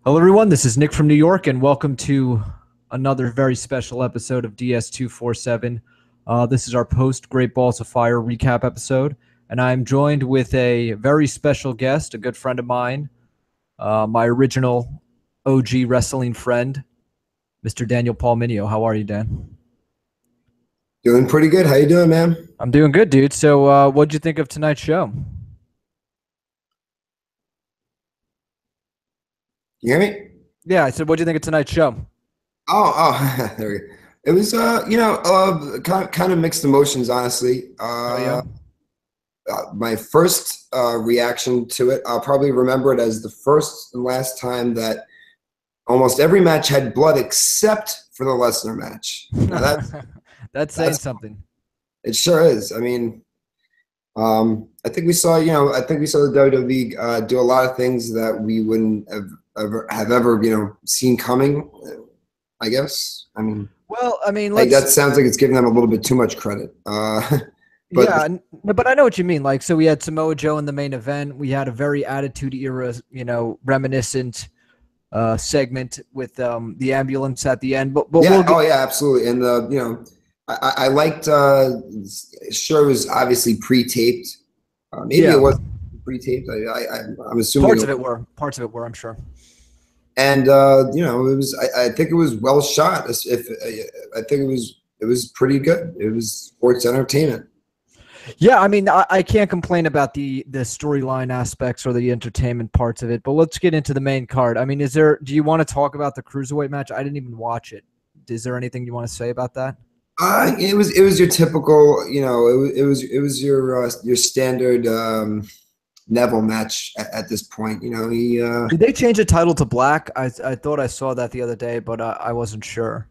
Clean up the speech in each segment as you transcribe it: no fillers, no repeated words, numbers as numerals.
Hello, everyone. This is Nick from New York, and welcome to another very special episode of DS247. This is our post Great Balls of Fire recap episode, and I'm joined with a very special guest, a good friend of mine, my original OG wrestling friend, Mr. Daniel Palminio. How are you, Dan? Doing pretty good. How you doing, man? I'm doing good, dude. So what'd you think of tonight's show? You hear me? Yeah, I said, what'd you think of tonight's show? There we go. It was, kind of mixed emotions, honestly. Yeah? My first reaction to it, I'll probably remember it as the first and last time that almost every match had blood except for the Lesnar match. Now That's saying something. It sure is. I mean, I think we saw, the WWE do a lot of things that we wouldn't have ever seen coming. I guess. I mean, that sounds like it's giving them a little bit too much credit. But yeah, but I know what you mean. Like, so we had Samoa Joe in the main event. We had a very Attitude Era, reminiscent segment with the ambulance at the end. But yeah, absolutely. And I liked. Sure, it was obviously pre-taped. Maybe it was pre-taped. I'm assuming parts of it were. I'm sure. And it was. I think it was well shot. I think it was pretty good. It was sports entertainment. Yeah, I mean, I can't complain about the storyline aspects or the entertainment parts of it. But let's get into the main card. I mean, do you want to talk about the cruiserweight match? I didn't even watch it. Is there anything you want to say about that? It was your typical. It was your standard. Neville match at this point. Did they change the title to Black? I thought I saw that the other day, but I wasn't sure.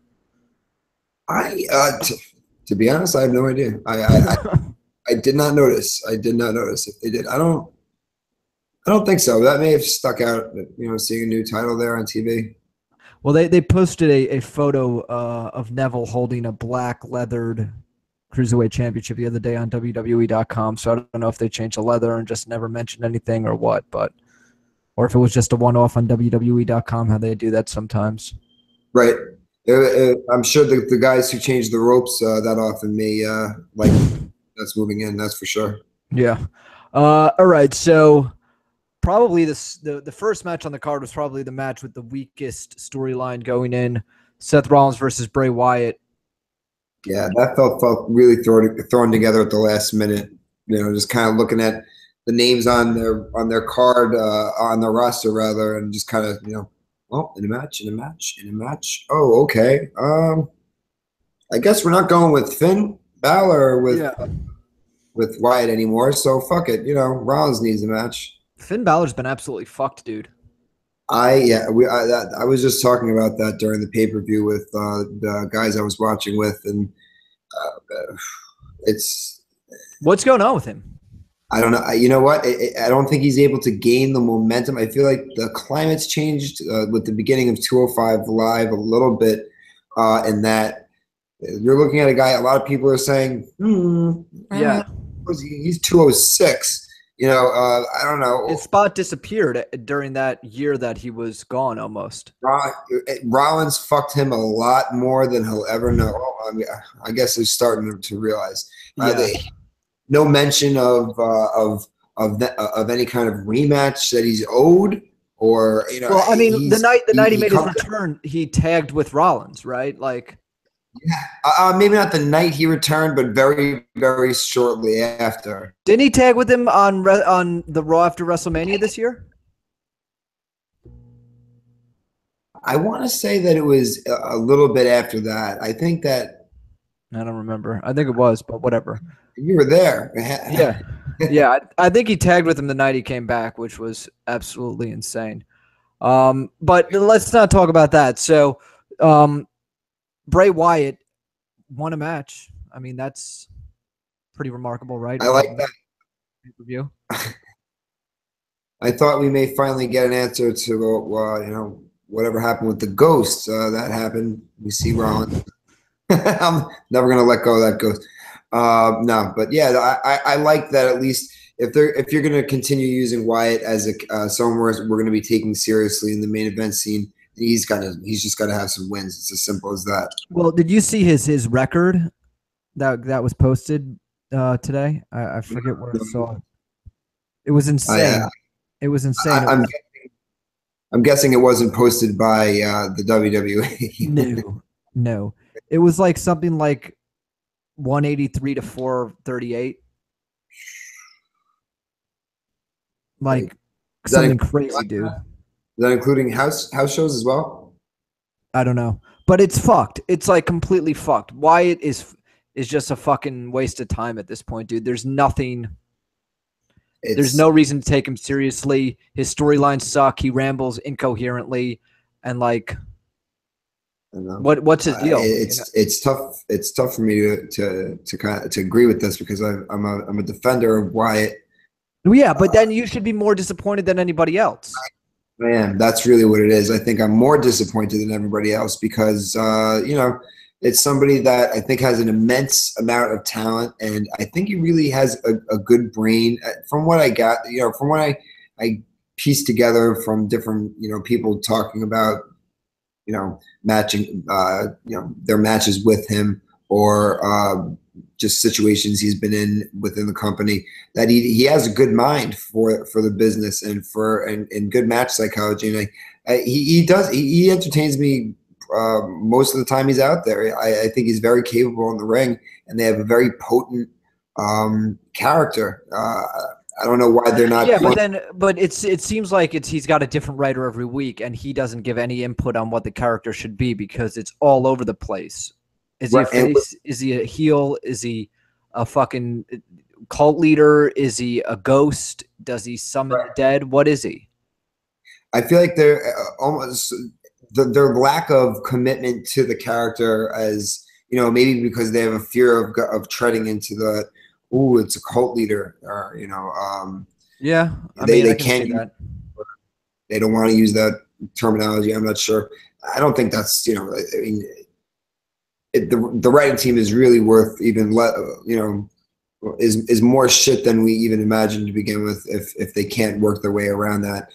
To be honest, I have no idea. I did not notice. I did not notice if they did. I don't think so. That may have stuck out. Seeing a new title there on TV. Well, they posted a photo of Neville holding a black leathered Cruiserweight Championship the other day on WWE.com. So I don't know if they changed the leather and just never mentioned anything or what, or if it was just a one-off on WWE.com, how they do that sometimes. Right. I'm sure the guys who change the ropes that often may like that's moving in. That's for sure. Yeah. All right. So probably the first match on the card was probably the match with the weakest storyline going in: Seth Rollins versus Bray Wyatt. Yeah, that felt really thrown together at the last minute. Just kind of looking at the names on their card, on their roster rather, and just kind of in a match. Oh, okay. I guess we're not going with Finn Balor with Wyatt anymore. So fuck it. Rollins needs a match. Finn Balor's been absolutely fucked, dude. I was just talking about that during the pay-per-view with the guys I was watching with, and it's what's going on with him. I don't know. You know what? I don't think he's able to gain the momentum. I feel like the climate's changed with the beginning of 205 Live a little bit, in that you're looking at a guy. A lot of people are saying, he's 206. I don't know. His spot disappeared during that year that he was gone almost. Rollins fucked him a lot more than he'll ever know. I guess he's starting to realize. No mention of any kind of rematch that he's owed, or Well, I mean, the night he made his return, he tagged with Rollins, right? Like. Yeah, maybe not the night he returned, but very, very shortly after. Didn't he tag with him on the Raw after WrestleMania this year? I want to say that it was a little bit after that. I think that. I don't remember. I think it was, but whatever. You were there. Yeah. I think he tagged with him the night he came back, which was absolutely insane. But let's not talk about that. So. Bray Wyatt won a match. I mean, that's pretty remarkable, right? I like that. Pay-per-view. I thought we may finally get an answer to, whatever happened with the ghost. That happened. We see Rollins. I'm never going to let go of that ghost. No, but yeah, I like that at least if you're gonna continue using Wyatt as a someone we're gonna be taking seriously in the main event scene, he's just gotta have some wins. It's as simple as that. Well, did you see his record that was posted today? I forget where I saw it. It was insane. It was insane. I'm guessing it wasn't posted by the WWE. No. It was like something like 183 to 438. Like something crazy, dude. Is that including house shows as well? I don't know. But it's fucked. It's like completely fucked. Wyatt is just a fucking waste of time at this point, dude. There's nothing. There's no reason to take him seriously. His storylines suck. He rambles incoherently, and like, what's his deal? It's tough. It's tough for me to agree with this because I'm a defender of Wyatt. Yeah, but then you should be more disappointed than anybody else. I am. That's really what it is. I think I'm more disappointed than everybody else because it's somebody that I think has an immense amount of talent, and I think he really has a good brain. From what I got, from what I pieced together from different, people talking about, matching, their matches with him or just situations he's been in within the company, that he has a good mind for the business and good match psychology. And he entertains me most of the time he's out there. I think he's very capable in the ring, and they have a very potent character. I don't know why they're not. Yeah, but it seems like he's got a different writer every week, and he doesn't give any input on what the character should be because it's all over the place. Is he a face? Is he a heel? Is he a fucking cult leader? Is he a ghost? Does he summon the dead? What is he? I feel like they're almost their lack of commitment to the character, as maybe because they have a fear of treading into it's a cult leader, or yeah, they can't. They don't want to use that terminology. I'm not sure. I don't think that's the writing team is really worth even is more shit than we even imagined to begin with if they can't work their way around that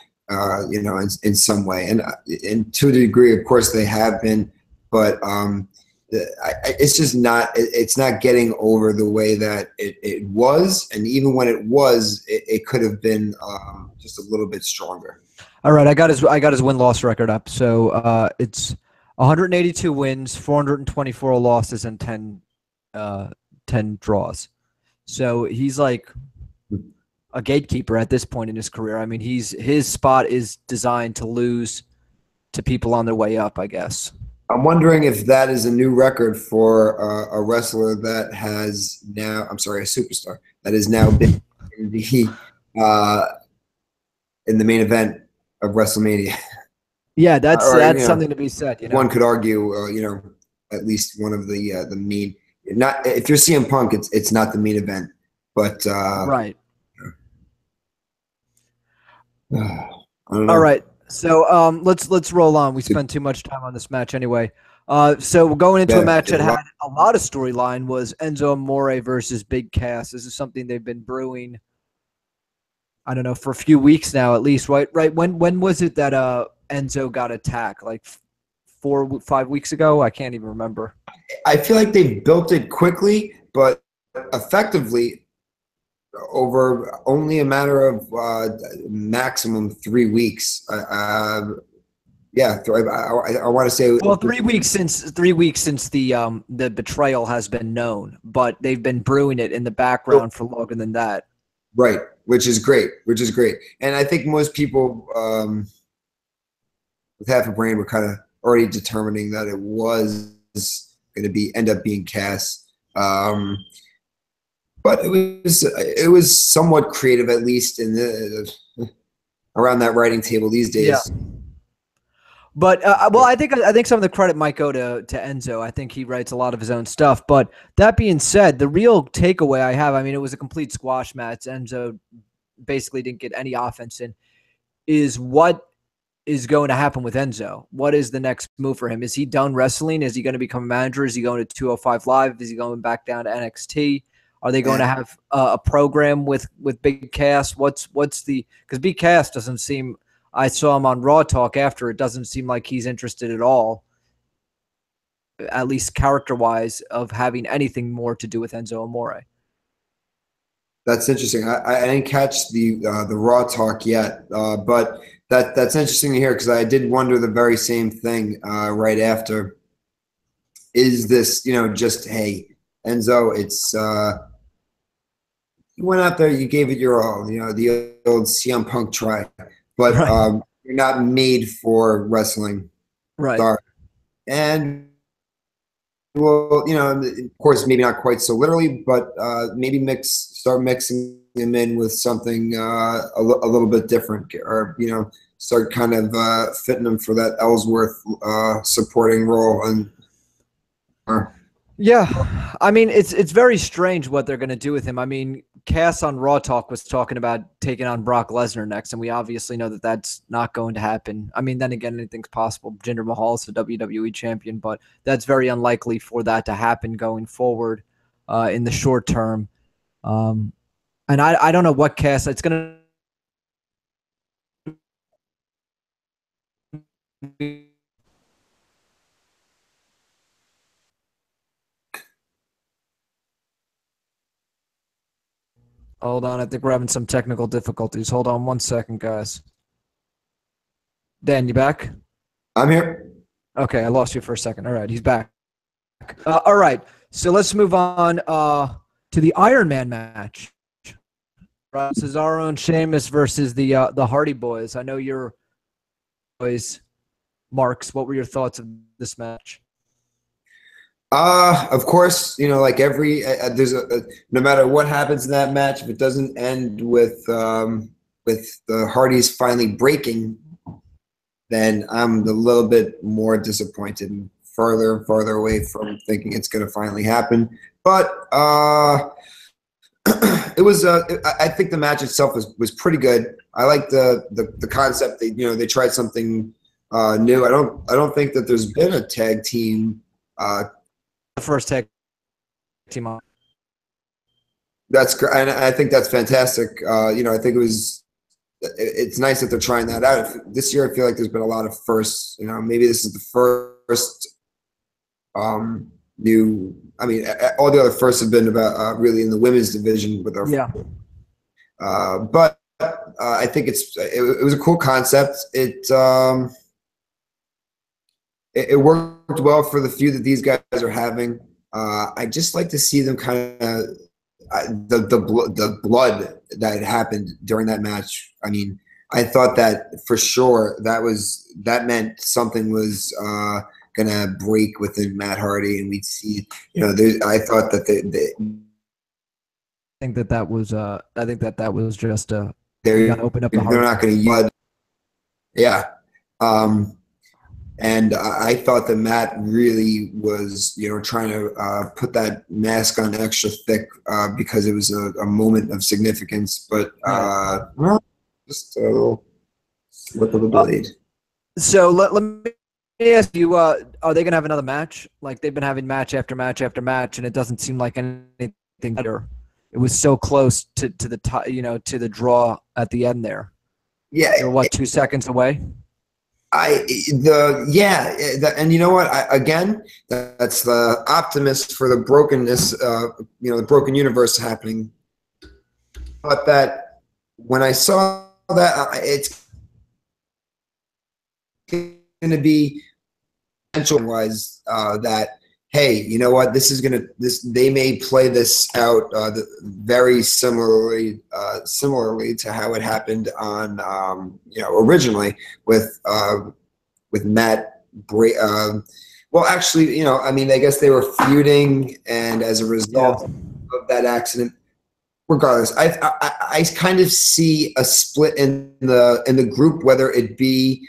in some way, and to a degree of course they have been, but it's just it's not getting over the way that it was, and even when it was, it could have been just a little bit stronger. All right, I got his win-loss record up. So it's 182 wins, 424 losses, and 10 draws. So he's like a gatekeeper at this point in his career. I mean, his spot is designed to lose to people on their way up, I guess. I'm wondering if that is a new record for a wrestler that has now, a superstar that has now been in the main event of WrestleMania. Yeah, that's something to be said. One could argue, at least one of the main. Not if you're CM Punk, it's not the main event, but right. I don't know. All right, so let's roll on. We spent too much time on this match anyway. So going into a match that had a lot of storyline was Enzo Amore versus Big Cass. This is something they've been brewing, I don't know, for a few weeks now at least, right? Right. When was it that Enzo got attacked? Like 4-5 weeks ago? I can't even remember. I feel like they built it quickly, but effectively over only a matter of maximum 3 weeks. I want to say. Well, 3 weeks since the betrayal has been known, but they've been brewing it in the background for longer than that. Right, which is great. And I think most people with half a brain were kind of already determining that it was going to end up being Cass. But it was somewhat creative, at least in around that writing table these days. Yeah. But well, I think some of the credit might go to Enzo. I think he writes a lot of his own stuff. But that being said, the real takeaway I have, I mean, it was a complete squash match. Enzo basically didn't get any offense in. Is what is going to happen with Enzo? What is the next move for him? Is he done wrestling? Is he going to become a manager? Is he going to 205 Live? Is he going back down to NXT? Are they going to have a program with Big Cass? What's the – because Big Cass doesn't seem – I saw him on Raw Talk after. It doesn't seem like he's interested at all, at least character-wise, of having anything more to do with Enzo Amore. That's interesting. I didn't catch the Raw Talk yet, but that's interesting to hear because I did wonder the very same thing right after. Is this, just, hey, Enzo, it's you went out there, you gave it your all, the old CM Punk try, but right. You're not made for wrestling. Right. Sorry. And well, of course, maybe not quite so literally, but maybe start mixing them in with something a little bit different, or start kind of fitting them for that Ellsworth supporting role. And yeah, I mean, it's very strange what they're going to do with him. I mean, Cass on Raw Talk was talking about taking on Brock Lesnar next, and we obviously know that that's not going to happen. I mean, then again, anything's possible. Jinder Mahal is the WWE champion, but that's very unlikely for that to happen going forward in the short term. And I don't know what Cass, it's going to Hold on, I think we're having some technical difficulties. Hold on 1 second, guys. Dan, you back? I'm here. Okay, I lost you for a second. All right, he's back. All right, so let's move on to the Iron Man match. Cesaro and Sheamus versus the Hardy Boys. I know your boys, Marks. What were your thoughts of this match? Of course, like every there's no matter what happens in that match, if it doesn't end with the Hardys finally breaking, then I'm a little bit more disappointed and further and further away from thinking it's going to finally happen. But it was I think the match itself was pretty good. I like the concept. They tried something new. I don't think that there's been a tag team. The first tag team on. That's great, and I think that's fantastic. I think it's nice that they're trying that out. This year, I feel like there's been a lot of firsts. Maybe this is the first new. I mean, all the other firsts have been about really in the women's division with our. Yeah. But I think it was a cool concept. It worked well for the feud that these guys are having. I just like to see them kind of the blood that happened during that match. I mean, I thought that for sure that meant something was gonna break within Matt Hardy, and we'd see. I thought that I think that was just they're gotta open up the heart. They're not going to blood. Yeah. And I thought that Matt really was, trying to put that mask on extra thick because it was a moment of significance. But just a little slip of the blade. So let me ask you: are they going to have another match? Like they've been having match after match after match, and it doesn't seem like anything better. It was so close to the draw at the end there. Yeah, you're what 2 seconds away. And you know what? That's the optimist for the brokenness, the broken universe happening. But that when I saw that, it's going to be potential-wise that, hey, you know what? They may play this out very similarly to how it happened on, originally with Matt Bray. Well, actually, I guess they were feuding, and as a result of that accident, regardless, I kind of see a split in the group, whether it be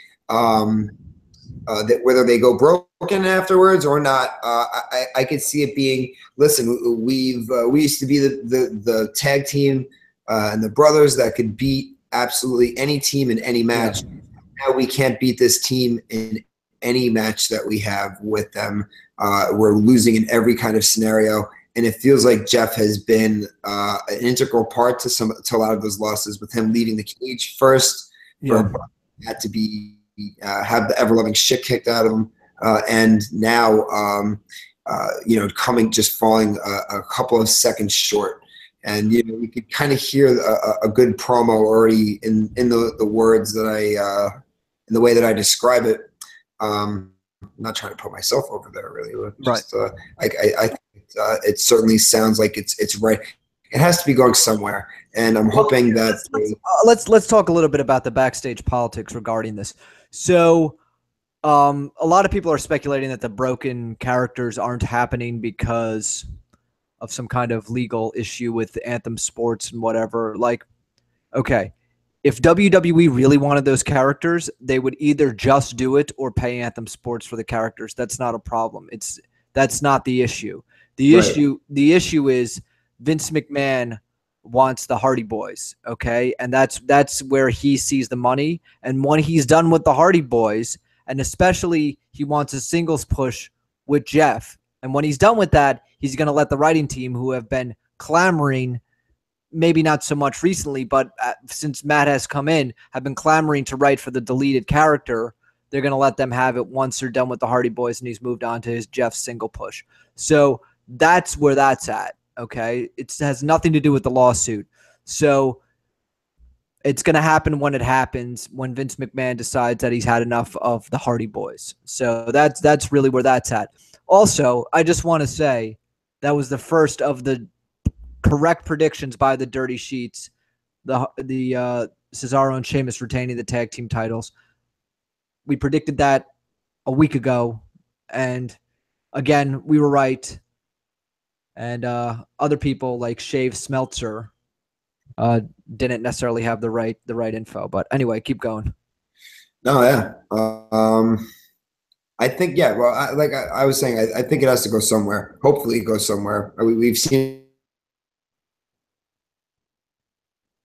that whether they go broken afterwards or not. I could see it being, listen, we used to be the tag team and the brothers that could beat absolutely any team in any match. Yeah. Now we can't beat this team in any match that we have with them. We're losing in every kind of scenario. and it feels like Jeff has been an integral part to a lot of those losses, with him leaving the cage first, for had to be have the ever-loving shit kicked out of him, and now falling a couple of seconds short. And you could kind of hear a good promo already in the words that in the way that I describe it. I'm not trying to put myself over there, really. Just, right. It certainly sounds like it's right. It has to be going somewhere, and I'm hoping that let's talk a little bit about the backstage politics regarding this. So, a lot of people are speculating that the broken characters aren't happening because of some kind of legal issue with Anthem Sports and whatever. Like, okay, if WWE really wanted those characters, they would either just do it or pay Anthem Sports for the characters. That's not a problem. That's not the issue. The issue is Vince McMahon wants the Hardy Boys, okay? And that's where he sees the money. And when he's done with the Hardy Boys, and especially he wants a singles push with Jeff, and when he's done with that, he's going to let the writing team, who have been clamoring, maybe not so much recently, but since Matt has come in, have been clamoring to write for the deleted character. They're going to let them have it once they're done with the Hardy Boys and he's moved on to his Jeff single push. So that's where that's at, okay? It has nothing to do with the lawsuit. So it's going to happen when it happens, when Vince McMahon decides that he's had enough of the Hardy Boys. So that's really where that's at. Also, I just want to say that was the first of the correct predictions by the Dirty Sheets, the Cesaro and Sheamus retaining the tag team titles. We predicted that a week ago, and again, we were right. And other people like Shave Smeltzer didn't necessarily have the right info. But anyway, keep going. No, yeah. I think, yeah, well, I was saying, I think it has to go somewhere. Hopefully it goes somewhere. We've seen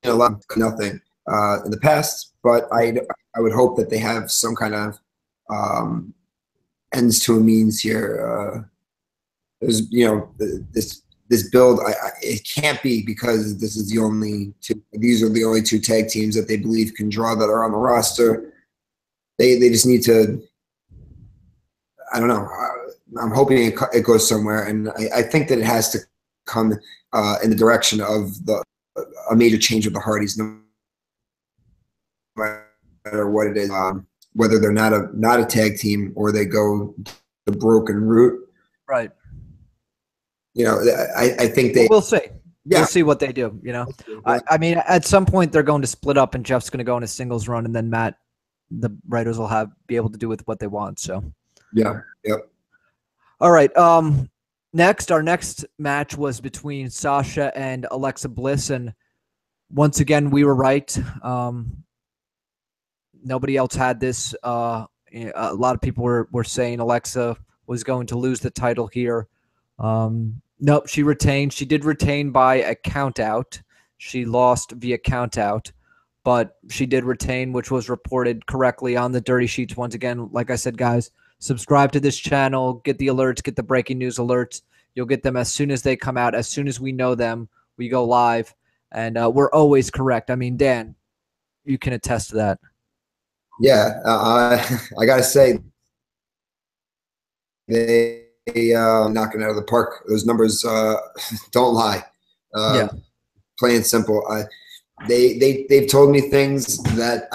a lot of nothing in the past, but I would hope that they have some kind of ends to a means here. There's, this build, it can't be, because this is these are the only two tag teams that they believe can draw that are on the roster. They just need to, I don't know. I'm hoping it goes somewhere, and I think that it has to come in the direction of a major change of the Hardys, no matter what it is, whether they're not a tag team or they go the broken route. Right. I think we'll see. Yeah. We'll see what they do. I mean, at some point they're going to split up, and Jeff's going to go on a singles run, and then Matt, the writers, will be able to do with what they want. So. Yeah. Yep. All right. Our next match was between Sasha and Alexa Bliss, and once again we were right. Nobody else had this. A lot of people were saying Alexa was going to lose the title here. Nope, she retained. She did retain by a count out. She lost via count out, but she did retain, which was reported correctly on the Dirty Sheets. Once again, like I said, guys, subscribe to this channel, get the alerts, get the breaking news alerts. You'll get them as soon as they come out. As soon as we know them, we go live, and we're always correct. I mean, Dan, you can attest to that. Yeah, I got to say, they knocking it out of the park. Those numbers don't lie. Yeah. Plain and simple. They've told me things that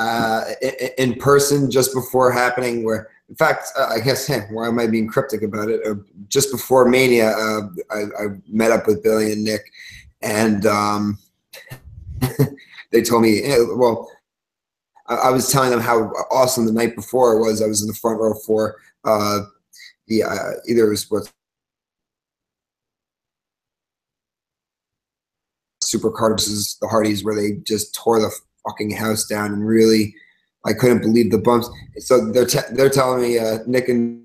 in person just before happening, where, in fact, I guess, why am I being cryptic about it? Just before Mania, I met up with Billy and Nick, and they told me, well, I was telling them how awesome the night before was. I was in the front row for either it was what Supercard versus the Hardys, where they just tore the fucking house down, and really, I couldn't believe the bumps. So they're telling me, Nick and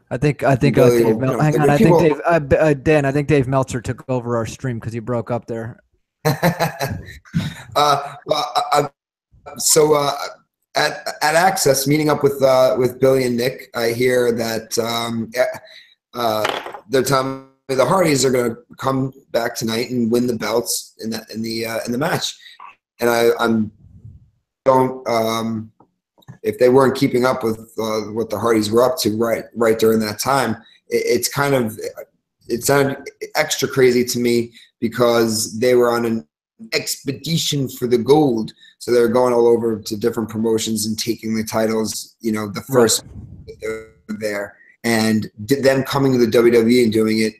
I think Dave Mel- hang on. I think Dave Dan. I think Dave Meltzer took over our stream because he broke up there. at Access, meeting up with Billy and Nick, I hear that they're telling me the Hardys are going to come back tonight and win the belts in the match, and I'm don't if they weren't keeping up with what the Hardys were up to right during that time, it sounded extra crazy to me because they were on an expedition for the gold. So they were going all over to different promotions and taking the titles, you know, the first there. And them coming to the WWE and doing it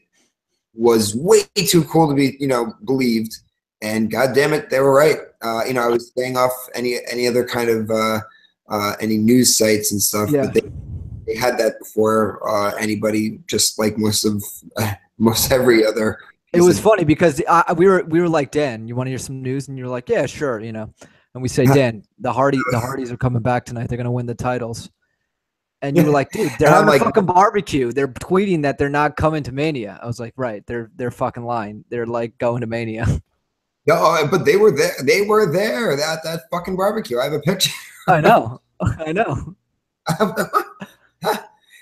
was way too cool to be, you know, believed. And God damn it, they were right. You know, I was staying off any other kind of any news sites and stuff, but they had that before anybody, just like most every other. It was funny because we were like, Dan, you want to hear some news? And you're like, yeah, sure, you know. And we say, Dan, the Hardys are coming back tonight. They're gonna win the titles. And you were like, dude, they're having a fucking barbecue. They're tweeting that they're not coming to Mania. I was like, right, they're fucking lying. They're like going to Mania. No, but they were there. They were there at that fucking barbecue. I have a picture. I know. I know.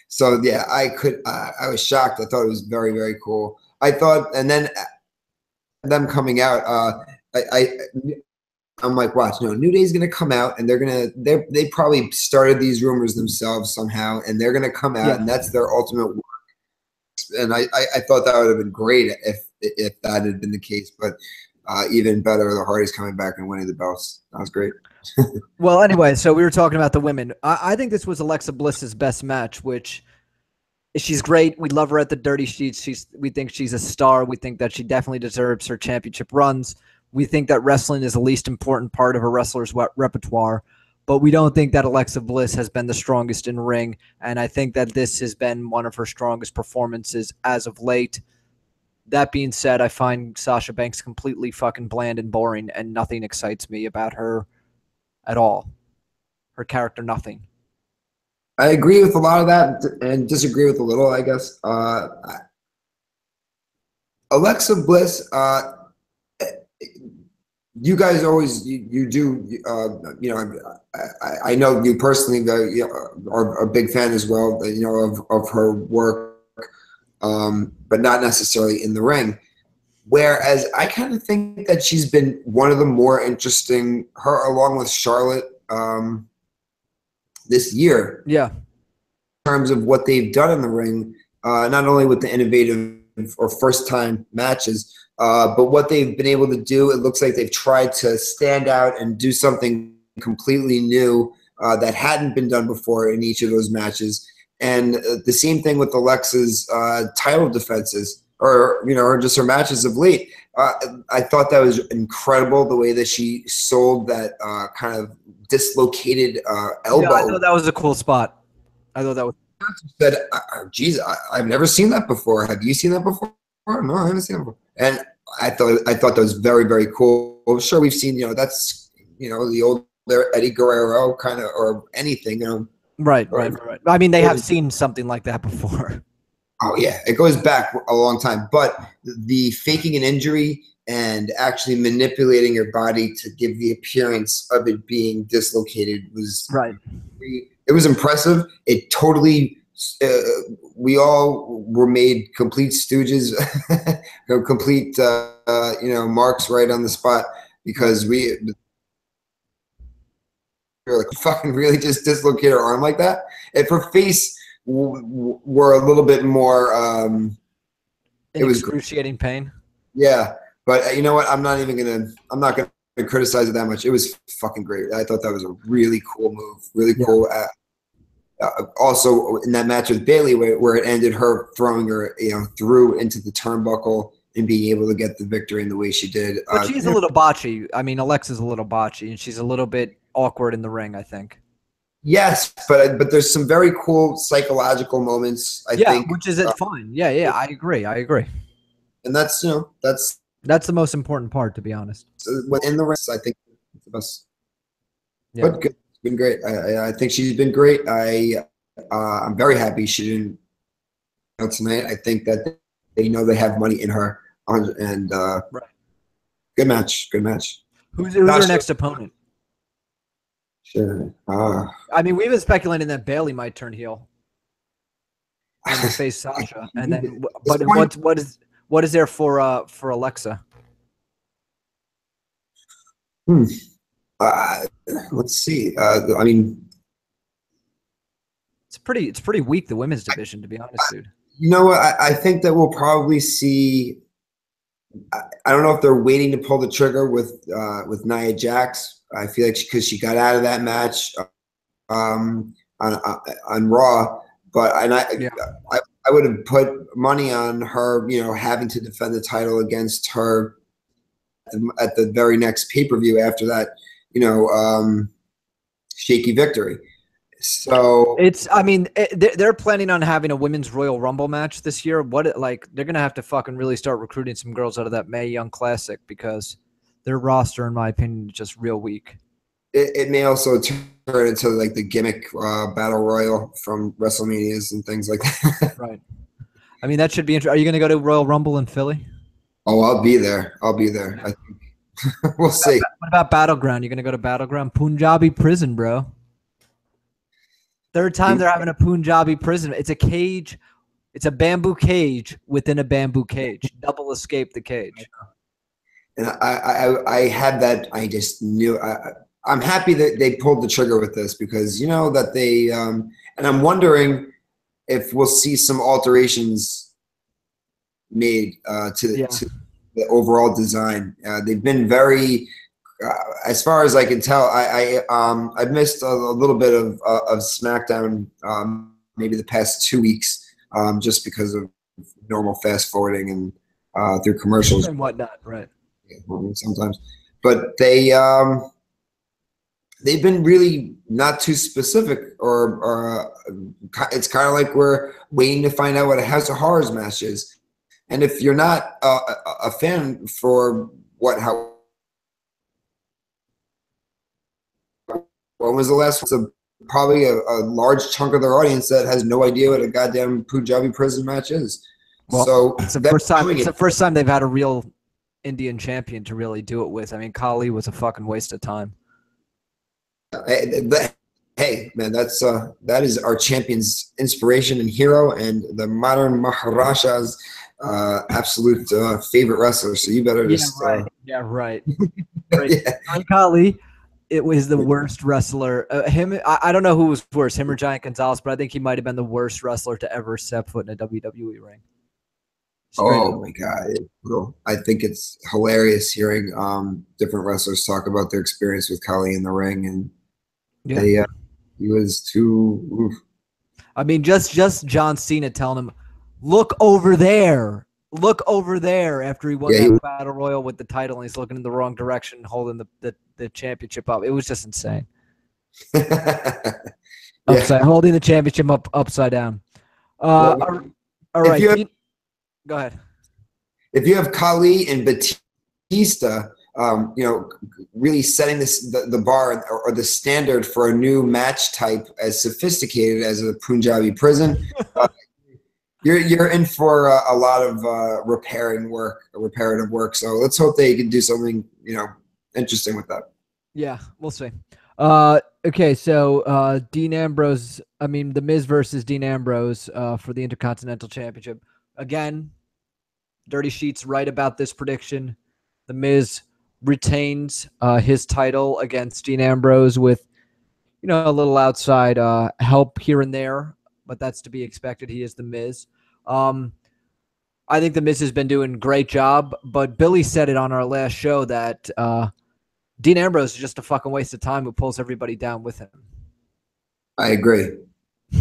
So yeah, I was shocked. I thought it was very, very cool. I thought, and then them coming out, I'm like, watch, no, New Day's gonna come out, and they probably started these rumors themselves somehow, and they're gonna come out, and that's their ultimate work. And I thought that would have been great if that had been the case, but even better, the Hardys coming back and winning the belts. That was great. Well, anyway, so we were talking about the women. I think this was Alexa Bliss's best match, which she's great. We love her at the Dirty Sheets. We think she's a star. We think that she definitely deserves her championship runs. We think that wrestling is the least important part of her wrestler's repertoire, but we don't think that Alexa Bliss has been the strongest in ring, and I think that this has been one of her strongest performances as of late. That being said, I find Sasha Banks completely fucking bland and boring, and nothing excites me about her at all. Her character, nothing. I agree with a lot of that and disagree with a little, I guess. Alexa Bliss, you guys always you do you know, I know you personally are a big fan as well, you know, of her work, but not necessarily in the ring. Whereas I kind of think that she's been one of the more interesting, her along with Charlotte, this year. Yeah. In terms of what they've done in the ring, not only with the innovative or first-time matches, but what they've been able to do. It looks like they've tried to stand out and do something completely new that hadn't been done before in each of those matches. And the same thing with Alexa's title defenses, or you know, or just her matches of late. I thought that was incredible, the way that she sold that kind of dislocated elbow. Yeah, I thought that was a cool spot. I thought that was. Said, geez, I've never seen that before. Have you seen that before? No, I haven't seen it before. And I thought that was very, very cool. Well, sure, we've seen, you know, that's, you know, the old Eddie Guerrero kind of, or anything, you know. Right. I mean, they have seen something like that before. Oh yeah, it goes back a long time. But the faking an injury and actually manipulating your body to give the appearance of it being dislocated was right. It was impressive. It totally, we all were made complete stooges, complete, you know, marks right on the spot, because we were like, fucking really just dislocate her arm like that. If her face were a little bit more, it was excruciating pain. Yeah, but you know what? I'm not gonna criticize it that much. It was fucking great. I thought that was a really cool move, really cool. Also, in that match with Bayley, where it ended her throwing her, you know, through into the turnbuckle and being able to get the victory in the way she did. But she's a little botchy. I mean, Alexa's a little botchy, and she's a little bit awkward in the ring, I think. Yes, but there's some very cool psychological moments, I think. Which is fine. Yeah, I agree. And that's, you know, that's the most important part, to be honest. In the rest, I think it's the best. Yeah. But good. It's been great. I think she's been great. I'm very happy she didn't go tonight. I think that they know they have money in her, and right. Good match. Who's her next opponent? Sure. I mean, we've been speculating that Bailey might turn heel and face Sasha, and then but what is there for Alexa? Let's see. I mean, it's pretty weak, the women's division, to be honest, dude. You know what? I think that we'll probably see. I don't know if they're waiting to pull the trigger with Nia Jax. I feel like because she got out of that match on Raw, but I would have put money on her, having to defend the title against her at the very next pay-per-view after that, shaky victory. So they're planning on having a women's Royal Rumble match this year. They're gonna have to fucking really start recruiting some girls out of that Mae Young Classic, because their roster, in my opinion, is just real weak. It may also turn into like the gimmick battle royal from WrestleManias and things like that. Right. I mean, that should be interesting. Are you gonna go to Royal Rumble in Philly? Oh, I'll be there. I think we'll see. What about Battleground? You gonna go to Battleground? Punjabi prison, bro. Third time they're having a Punjabi prison. It's a cage. It's a bamboo cage within a bamboo cage. Double escape the cage. And I had that. I just knew. I'm happy that they pulled the trigger with this, because that they and I'm wondering if we'll see some alterations made to the overall design. They've been very. As far as I can tell, I missed a little bit of SmackDown maybe the past 2 weeks just because of normal fast forwarding and through commercials and whatnot, right? Sometimes, but they've been really not too specific, or it's kind of like we're waiting to find out what a House of Horrors match is, and if you're not a fan for how. When was the last? So probably a large chunk of their audience that has no idea what a goddamn Punjabi prison match is. Well, so it's the first time. It's the first time they've had a real Indian champion to really do it with. I mean, Kali was a fucking waste of time. Hey, man, that is our champion's inspiration and hero, and the modern Maharaja's absolute favorite wrestler. So you better just right. Right. Yeah. Kali. It was the worst wrestler. I don't know who was worse, him or Giant Gonzalez, but I think he might have been the worst wrestler to ever step foot in a WWE ring. My God. I think it's hilarious hearing different wrestlers talk about their experience with Kali in the ring. And he was too. Oof. I mean, just John Cena telling him, look over there. Look over there, after he won that battle royal with the title, and he's looking in the wrong direction, holding the championship up. It was just insane. Holding the championship up upside down. All right. Go ahead. If you have Kali and Batista, really setting the bar or the standard for a new match type as sophisticated as a Punjabi prison. You're in for a lot of reparative work. So let's hope they can do something interesting with that. Yeah, we'll see. Okay, so Dean Ambrose. I mean, The Miz versus Dean Ambrose for the Intercontinental Championship. Again, Dirty Sheets right about this prediction. The Miz retains his title against Dean Ambrose with a little outside help here and there. But that's to be expected. He is The Miz. I think The Miz has been doing a great job, but Billy said it on our last show that Dean Ambrose is just a fucking waste of time who pulls everybody down with him. I agree.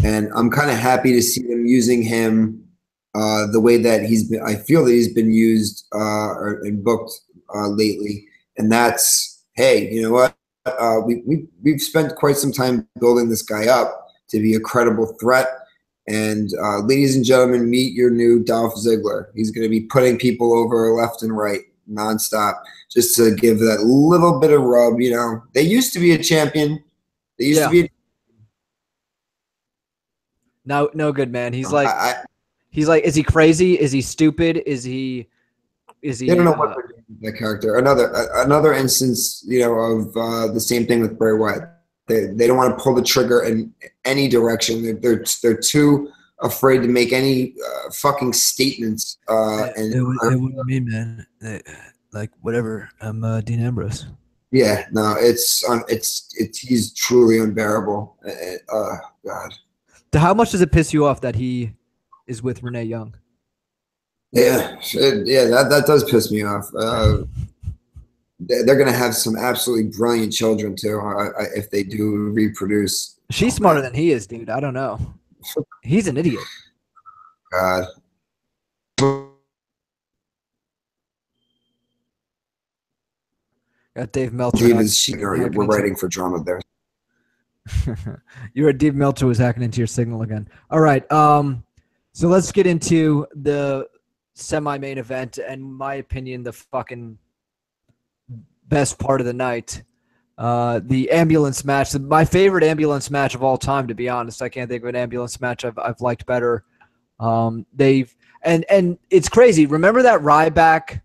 And I'm kind of happy to see them using him the way that I feel that he's been used and booked lately. And that's, hey, you know what? We've spent quite some time building this guy up to be a credible threat. And ladies and gentlemen, meet your new Dolph Ziggler. He's going to be putting people over left and right nonstop just to give that little bit of rub. They used to be a champion. They used to be. No good, man. He's like, is he crazy? Is he stupid? Is he? They don't know what they're doing with that character. Another instance, of the same thing with Bray Wyatt. They don't want to pull the trigger in any direction. They're too afraid to make any fucking statements. It wouldn't me, man. Like whatever. I'm Dean Ambrose. Yeah, no, it's he's truly unbearable. God. How much does it piss you off that he is with Renee Young? Yeah, that does piss me off. They're gonna have some absolutely brilliant children too, if they do reproduce. She's smarter than he is, dude. I don't know. He's an idiot. God. Got Dave Meltzer. We're writing for drama there. Dave Meltzer was hacking into your signal again. All right. So let's get into the semi-main event, and my opinion, the fucking best part of the night. The ambulance match, my favorite ambulance match of all time, to be honest. I can't think of an ambulance match I've liked better. And it's crazy. Remember that Ryback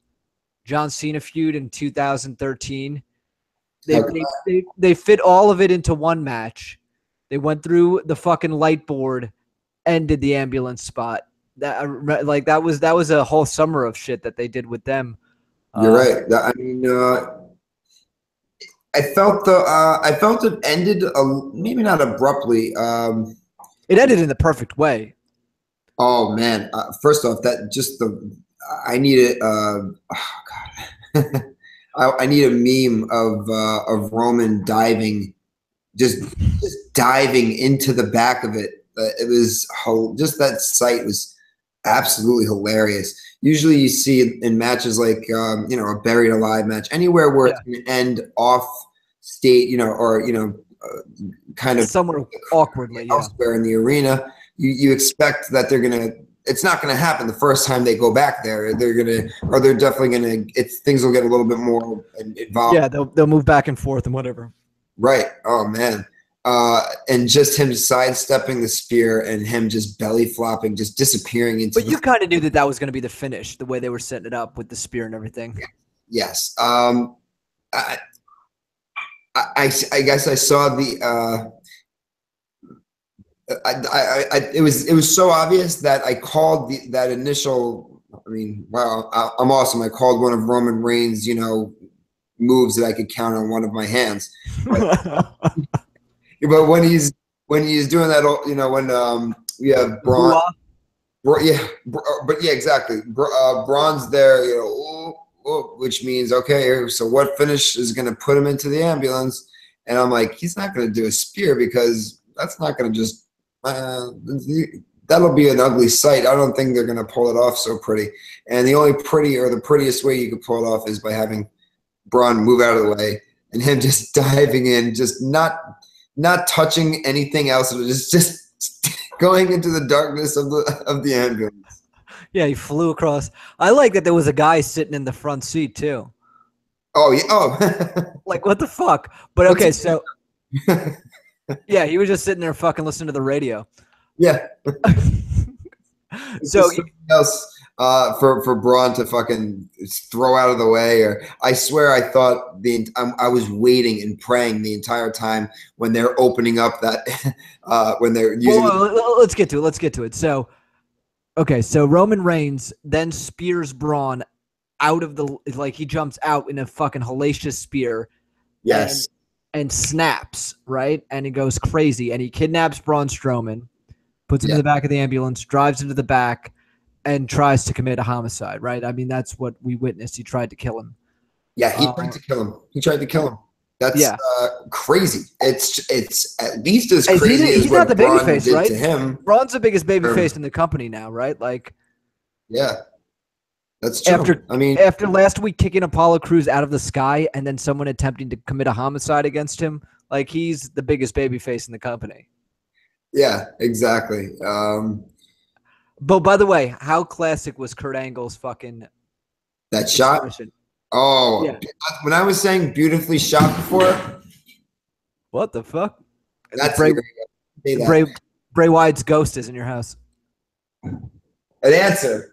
John Cena feud in 2013? They fit all of it into one match. They went through the fucking light board and did the ambulance spot. That was a whole summer of shit that they did with them. You're right. I mean, I felt it ended maybe not abruptly. It ended in the perfect way. Oh man! First off, I need I need a meme of Roman diving, just diving into the back of it. It was just that sight was absolutely hilarious. Usually, you see in matches like a buried alive match, anywhere where it's going to end off state, or kind of somewhere awkwardly elsewhere in the arena. You expect that they're gonna. It's not gonna happen the first time they go back there. They're definitely gonna. Things will get a little bit more involved. Yeah, they'll move back and forth and whatever. Right. Oh man. And just him sidestepping the spear and him just belly flopping, just disappearing into. But you kind of knew that was going to be the finish, the way they were setting it up with the spear and everything. Yes. I guess I saw the. It was so obvious that I called that initial. I mean, wow, I'm awesome. I called one of Roman Reigns, moves that I could count on one of my hands. But when he's doing that, when we have Braun, exactly. Braun's there, which means okay. So what finish is going to put him into the ambulance? And I'm like, he's not going to do a spear because that's not going to just. That'll be an ugly sight. I don't think they're going to pull it off so pretty. And the only the prettiest way you could pull it off is by having Braun move out of the way and him just diving in, just not touching anything else. It was just going into the darkness of the ambulance. Yeah, he flew across. I like that there was a guy sitting in the front seat too. Oh yeah. Oh. Like what the fuck? But okay, so yeah, he was just sitting there fucking listening to the radio. Yeah. So something else for Braun to fucking throw out of the way, or I swear I thought I was waiting and praying the entire time when they're opening up that when they're using. Well, let's get to it. So, okay, so Roman Reigns then spears Braun out of he jumps out in a fucking hellacious spear. Yes. And snaps, right? And he goes crazy. And he kidnaps Braun Strowman, puts him in the back of the ambulance, drives into the back, and tries to commit a homicide, right? I mean, that's what we witnessed. He tried to kill him. Yeah, he tried to kill him. That's crazy. It's at least as crazy as what Braun did to him. Braun's the biggest babyface in the company now, right? Yeah. That's true. After last week kicking Apollo Crews out of the sky and then someone attempting to commit a homicide against him, he's the biggest babyface in the company. Yeah, exactly. But by the way, how classic was Kurt Angle's fucking that shot? Oh, yeah. When I was saying beautifully shot before, what the fuck? That's Bray Wyatt's ghost is in your house. An answer.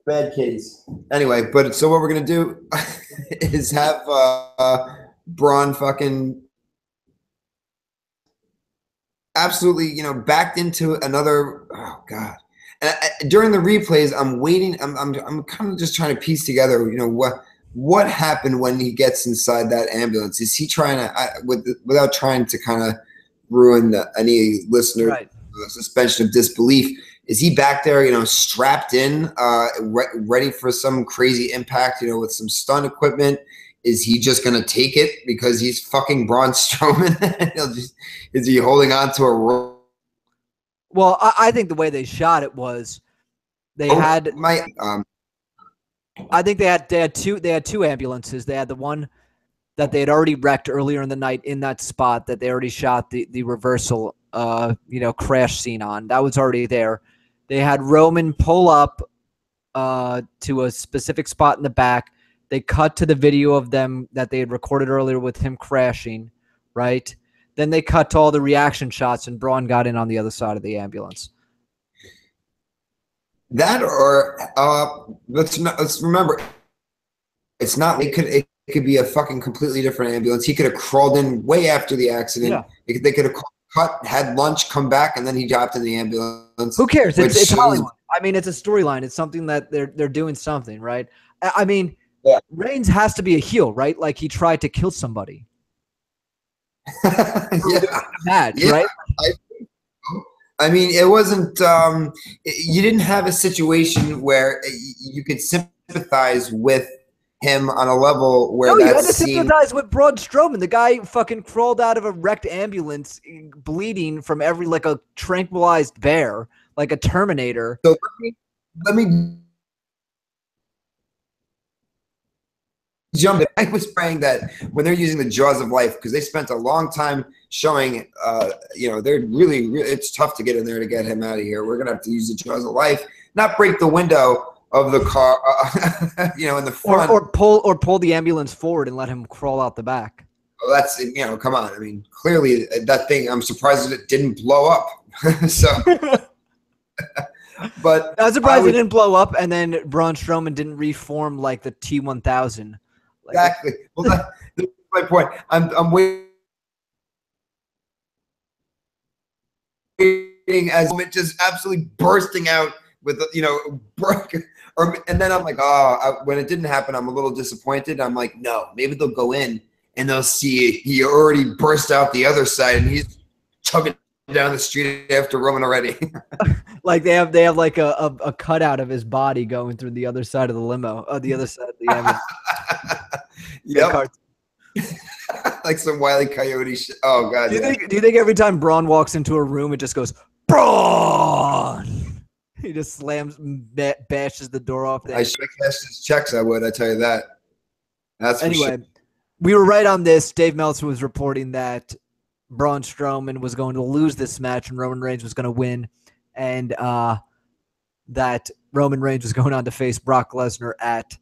Bad case. Anyway, but so what we're gonna do is have Braun fucking absolutely, backed into another. Oh God! During the replays, I'm waiting. I'm kind of just trying to piece together. What happened when he gets inside that ambulance? Is he trying to, without trying to kind of ruin any listener suspension of disbelief? Is he back there, strapped in, ready for some crazy impact, with some stun equipment? Is he just going to take it because he's fucking Braun Strowman? Is he holding on to a rope? Well, I think the way they shot it was they had. I think they had two ambulances. They had the one that they had already wrecked earlier in the night in that spot that they already shot the reversal, crash scene on. That was already there. They had Roman pull up to a specific spot in the back. They cut to the video of them that they had recorded earlier with him crashing, right? Then they cut to all the reaction shots, and Braun got in on the other side of the ambulance. That or let's remember, it's not. It could be a fucking completely different ambulance. He could have crawled in way after the accident. Yeah. They could have cut, had lunch, come back, and then he dropped in the ambulance. Who cares? It's Hollywood. I mean, it's a storyline. It's something that they're doing something, right? I mean, yeah. Reigns has to be a heel, right? Like he tried to kill somebody. Match, yeah, right? I mean, it wasn't. You didn't have a situation where you could sympathize with him on a level where you had to sympathize with Braun Strowman. The guy fucking crawled out of a wrecked ambulance, bleeding from like a tranquilized bear, like a Terminator. So let me jump in. I was praying that when they're using the jaws of life, because they spent a long time showing, they're really, it's tough to get in there to get him out of here. We're going to have to use the jaws of life, not break the window of the car, in the front. Or pull the ambulance forward and let him crawl out the back. Well, that's, come on. I mean, clearly that thing, I'm surprised that it didn't blow up. So, but I was surprised it didn't blow up, and then Braun Strowman didn't reform like the T-1000. Exactly. Well, that's my point. I'm waiting as it just absolutely bursting out with, and then I'm like, when it didn't happen, I'm a little disappointed. I'm like, no, maybe they'll go in and they'll see he already burst out the other side and he's chugging down the street after Roman already. Like they have like a cutout of his body going through the other side of the limo, the other side of the ambulance. Yep. Like some Wile E. Coyote shit. Oh God. Do you think every time Braun walks into a room, it just goes Braun? He just slams, bashes the door off. I should have cashed his checks. I would. I tell you that. That's anyway. We were right on this. Dave Meltzer was reporting that Braun Strowman was going to lose this match and Roman Reigns was going to win, and that Roman Reigns was going on to face Brock Lesnar at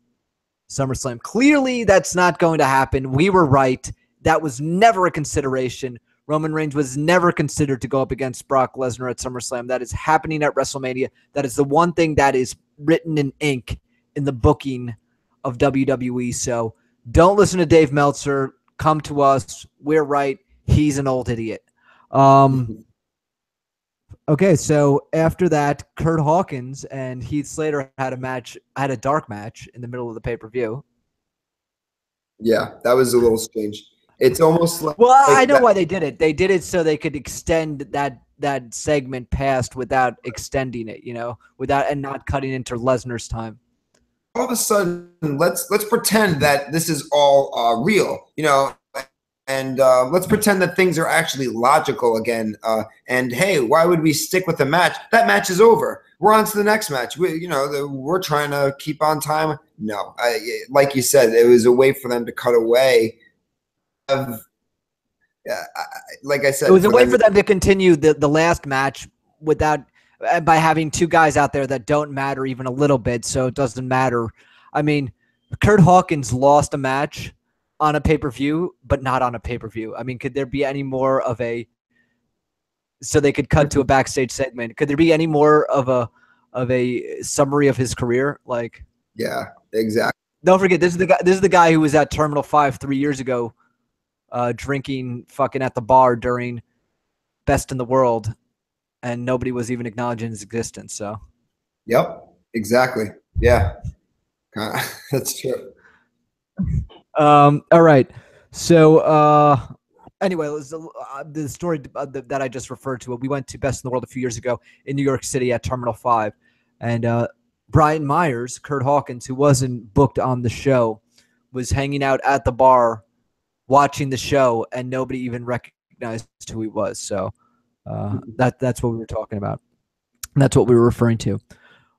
SummerSlam. Clearly, that's not going to happen. We were right. That was never a consideration. Roman Reigns was never considered to go up against Brock Lesnar at SummerSlam. That is happening at WrestleMania. That is the one thing that is written in ink in the booking of WWE. So don't listen to Dave Meltzer. Come to us. We're right. He's an old idiot. Okay, so after that, Curt Hawkins and Heath Slater had a dark match in the middle of the pay-per-view. Yeah, that was a little strange. It's almost like... Well, I know why they did it. They did it so they could extend that segment past without extending it, and not cutting into Lesnar's time. All of a sudden, let's pretend that this is all real, and let's pretend that things are actually logical again. And hey, why would we stick with the match? That match is over. We're on to the next match. We're trying to keep on time. No, like you said, it was a way for them to cut away. Like I said, it was a way for them to continue the last match by having two guys out there that don't matter even a little bit. So it doesn't matter. I mean, Curt Hawkins lost a match on a pay-per-view, but not on a pay-per-view. I mean, could there be any more of so they could cut to a backstage segment? Could there be any more of a summary of his career? Yeah, exactly. Don't forget, this is the guy who was at Terminal 5 3 years ago, drinking fucking at the bar during Best in the World, and nobody was even acknowledging his existence. So, yep, exactly. Yeah, that's true. all right. So, anyway, it was, the story that I just referred to. We went to Best in the World a few years ago in New York City at Terminal 5, and Brian Myers, Curt Hawkins, who wasn't booked on the show, was hanging out at the bar watching the show, and nobody even recognized who he was. So that's what we were talking about. And that's what we were referring to.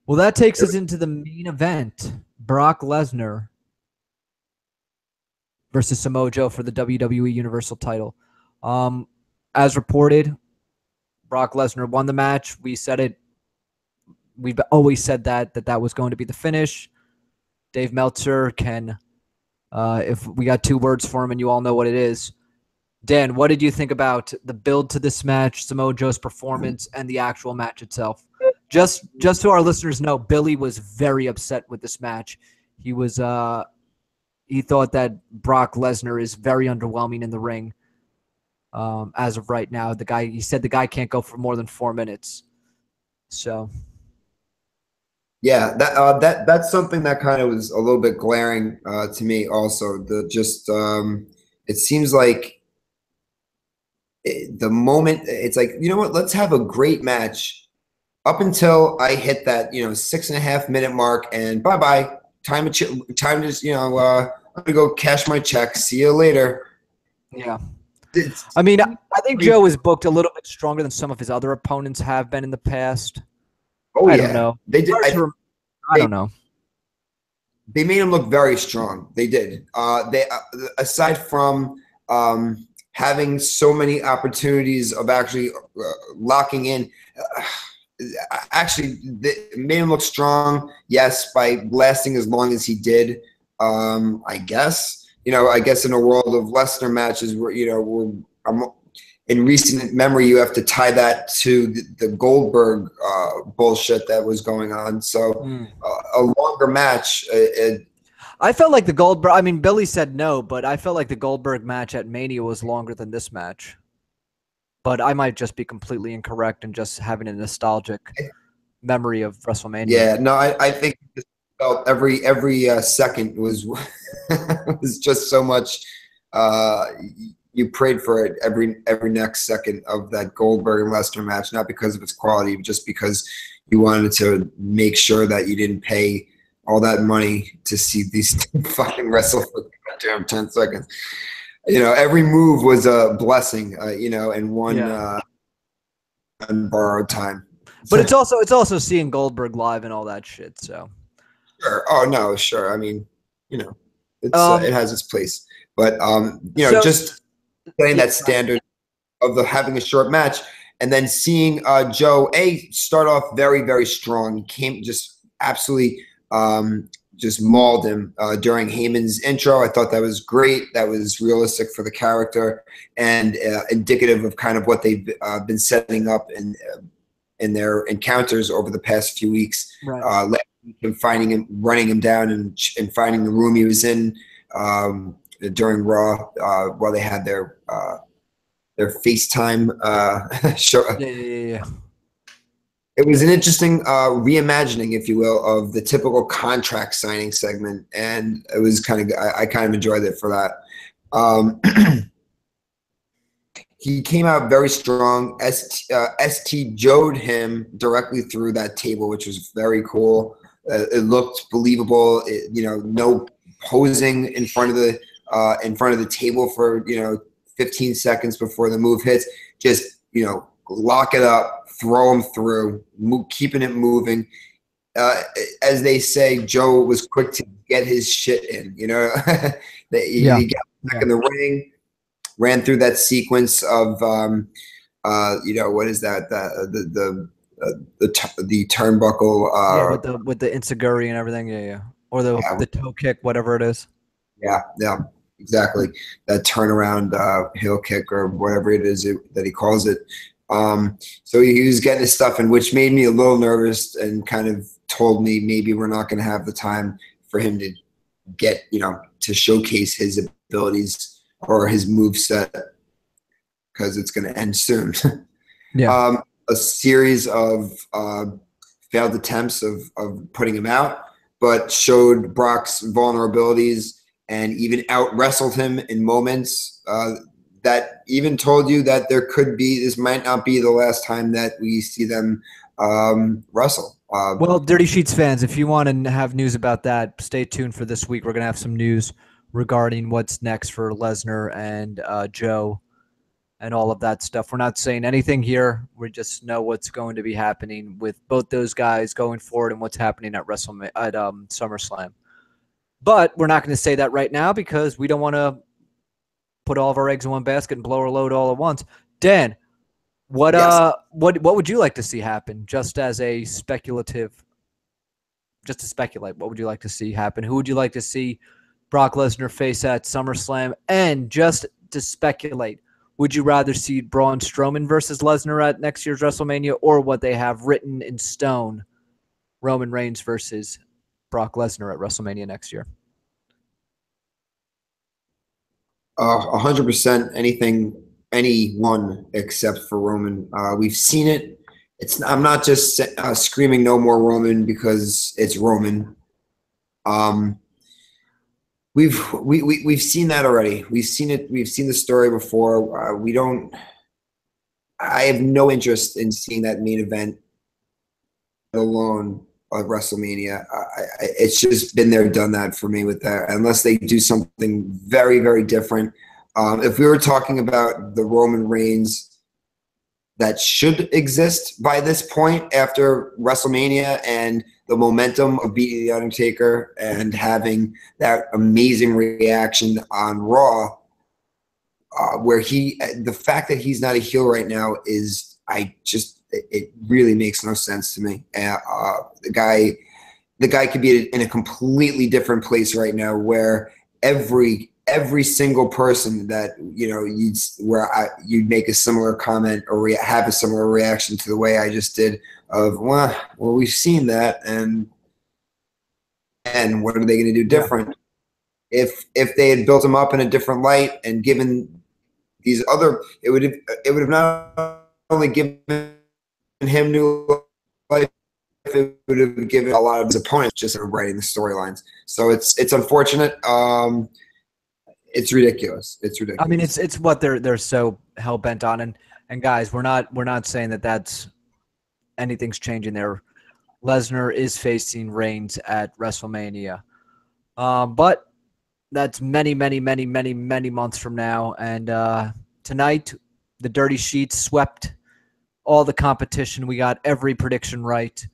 Well, that takes us into the main event. Brock Lesnar versus Samoa Joe for the WWE Universal title. As reported, Brock Lesnar won the match. We said it. We've always said that was going to be the finish. Dave Meltzer can, if we got 2 words for him and you all know what it is. Dan, what did you think about the build to this match, Samoa Joe's performance, and the actual match itself? Just so our listeners know, Billy was very upset with this match. He was he thought that Brock Lesnar is very underwhelming in the ring as of right now. He said the guy can't go for more than 4 minutes. So yeah, that's something that kind of was a little bit glaring to me also. It seems like the moment it's like, you know what, let's have a great match up until I hit that 6.5 minute mark, and bye time to I'm gonna go cash my check, see you later. Yeah, I mean, I think Joe is booked a little bit stronger than some of his other opponents have been in the past. I don't know. They did. I don't know. They made him look very strong. They did. They aside from having so many opportunities of actually locking in. Actually, they made him look strong. Yes, by lasting as long as he did. I guess in a world of Lesnar matches where in recent memory, you have to tie that to the Goldberg bullshit that was going on. So a longer match. I felt like the Goldberg. I mean, Billy said no, but I felt like the Goldberg match at Mania was longer than this match. But I might just be completely incorrect and just having a nostalgic memory of WrestleMania. Yeah, no, I think felt every second was was just so much. You prayed for it every next second of that Goldberg and Lesnar match, not because of its quality, but just because you wanted to make sure that you didn't pay all that money to see these fucking wrestle for goddamn 10 seconds. Every move was a blessing, and one unborrowed time. But it's also seeing Goldberg live and all that shit. So sure. Oh no, sure. I mean, it has its place, but just setting that standard of having a short match, and then seeing Joe start off very, very strong, came just absolutely just mauled him during Heyman's intro. I thought that was great. That was realistic for the character and indicative of kind of what they've been setting up in their encounters over the past few weeks. Right. Finding him, running him down, and finding the room he was in during Raw while they had their FaceTime show. Yeah. It was an interesting reimagining, if you will, of the typical contract signing segment, and it was I kind of enjoyed it for that. He came out very strong. ST Joe'd him directly through that table, which was very cool. It looked believable. No posing in front of the table for 15 seconds before the move hits. Just lock it up, throw him through, keeping it moving. As they say, Joe was quick to get his shit in. He got back in the ring, ran through that sequence of what is that? The turnbuckle. With the Insiguri and everything. Yeah. Or the toe kick, whatever it is. Yeah, exactly. That turnaround heel kick or whatever it is that he calls it. So he was getting his stuff in, which made me a little nervous and kind of told me maybe we're not going to have the time for him to get, to showcase his abilities or his move set, because it's going to end soon. Yeah. A series of failed attempts of putting him out, but showed Brock's vulnerabilities and even out wrestled him in moments that even told you that this might not be the last time that we see them wrestle. Well, Dirty Sheets fans, if you want to have news about that, stay tuned for this week. We're going to have some news regarding what's next for Lesnar and Joe and all of that stuff. We're not saying anything here. We just know what's going to be happening with both those guys going forward and what's happening at SummerSlam. But we're not going to say that right now because we don't want to put all of our eggs in one basket and blow our load all at once. Dan, what would you like to see happen? Just to speculate, what would you like to see happen? Who would you like to see Brock Lesnar face at SummerSlam? And just to speculate, would you rather see Braun Strowman versus Lesnar at next year's WrestleMania, or what they have written in stone, Roman Reigns versus Brock Lesnar at WrestleMania next year? 100% anyone except for Roman. We've seen it. I'm not just screaming no more Roman because it's Roman. We've seen that already. We've seen it. We've seen the story before. I have no interest in seeing that main event alone of WrestleMania. It's just been there, done that for me with that. Unless they do something very, very different. If we were talking about the Roman Reigns that should exist by this point after WrestleMania and the momentum of beating The Undertaker and having that amazing reaction on Raw, where the fact that he's not a heel right now it really makes no sense to me. The guy could be in a completely different place right now, where every single person that you'd make a similar comment or have a similar reaction to the way I just did of well we've seen that, and what are they going to do different? If they had built him up in a different light and given these other, it would have not only given him new life, it would have given a lot of his opponents just writing the storylines. So it's unfortunate. It's ridiculous. It's ridiculous. I mean, it's what they're so hell bent on, and guys, we're not saying that anything's changing there. Lesnar is facing Reigns at WrestleMania, but that's many months from now. And tonight, the Dirty Sheets swept all the competition. We got every prediction right.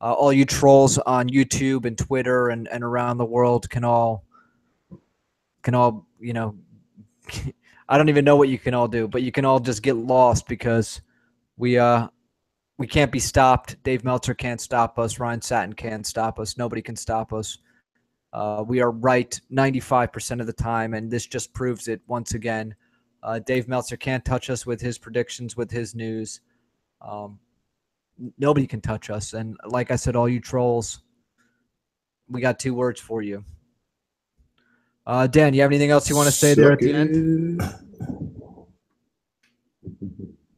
All you trolls on YouTube and Twitter and around the world can all I don't even know what you can all do, but you can all just get lost because we can't be stopped. Dave Meltzer can't stop us. Ryan Satin can't stop us. Nobody can stop us. We are right 95% of the time, and this just proves it once again. Dave Meltzer can't touch us with his predictions, with his news. Nobody can touch us. And like I said, all you trolls, we got 2 words for you. Dan, you have anything else you want to say there at the end?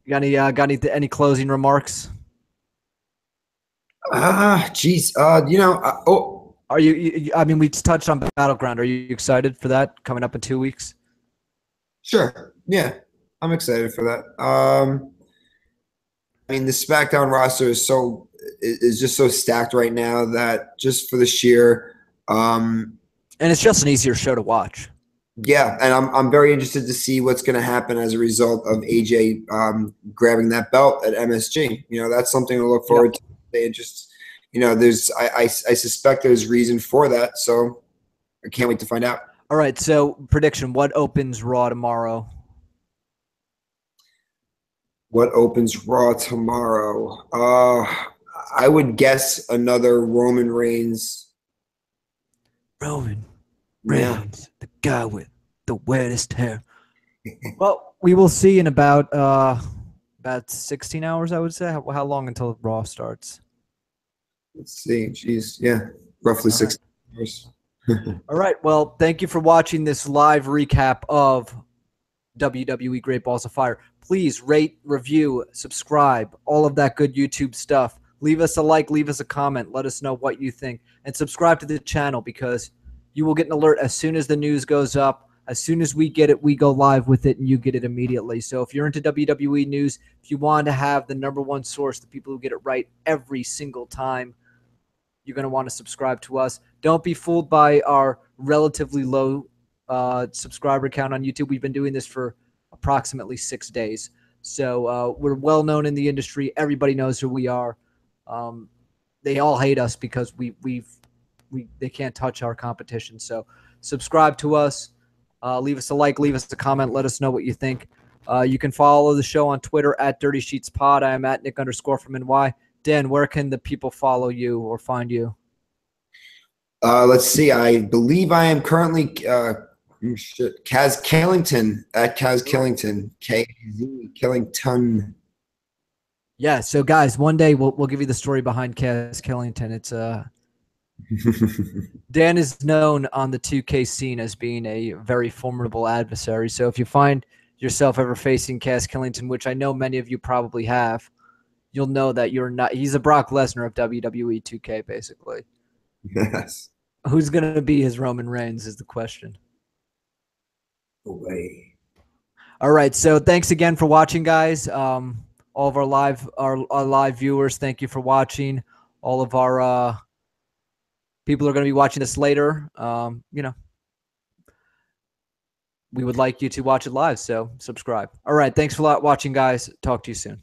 Got any closing remarks? Geez. Are you? I mean, we touched on Battleground. Are you excited for that coming up in 2 weeks? Sure. Yeah, I'm excited for that. I mean, the SmackDown roster is just so stacked right now that just for the sheer. And it's just an easier show to watch. Yeah, and I'm very interested to see what's going to happen as a result of AJ grabbing that belt at MSG. That's something to look forward to. They just, I suspect there's reason for that, so I can't wait to find out. All right, so prediction: what opens Raw tomorrow? What opens Raw tomorrow? I would guess another Roman Reigns. Roman Reigns, the guy with the weirdest hair. Well, we will see in about 16 hours, I would say. How long until Raw starts? Let's see. Jeez, yeah, roughly 16 hours. All right. Well, thank you for watching this live recap of WWE Great Balls of Fire. Please rate, review, subscribe, all of that good YouTube stuff. Leave us a like, leave us a comment. Let us know what you think. And subscribe to the channel because you will get an alert as soon as the news goes up. As soon as we get it, we go live with it and you get it immediately. So if you're into WWE news, if you want to have the #1 source, the people who get it right every single time, you're going to want to subscribe to us. Don't be fooled by our relatively low subscriber count on YouTube. We've been doing this for approximately 6 days. So we're well known in the industry. Everybody knows who we are. They all hate us because they can't touch our competition. So subscribe to us. Leave us a like, leave us a comment. Let us know what you think. You can follow the show on Twitter at Dirty Sheets Pod. I am at Nick_from_NY. Dan, where can the people follow you or find you? Let's see. I believe I am currently Kaz Killington at Kaz Killington. K-Z Killington. Yeah. So guys, one day we'll give you the story behind Kaz Killington. It's Dan is known on the 2K scene as being a very formidable adversary. So if you find yourself ever facing Kaz Killington, which I know many of you probably have, you'll know that you're not. He's a Brock Lesnar of WWE 2K, basically. Yes. Who's going to be his Roman Reigns is the question. Away. All right. So thanks again for watching, guys. All of our live viewers, thank you for watching. All of our people are going to be watching this later. We would like you to watch it live, so subscribe. All right. Thanks for watching, guys. Talk to you soon.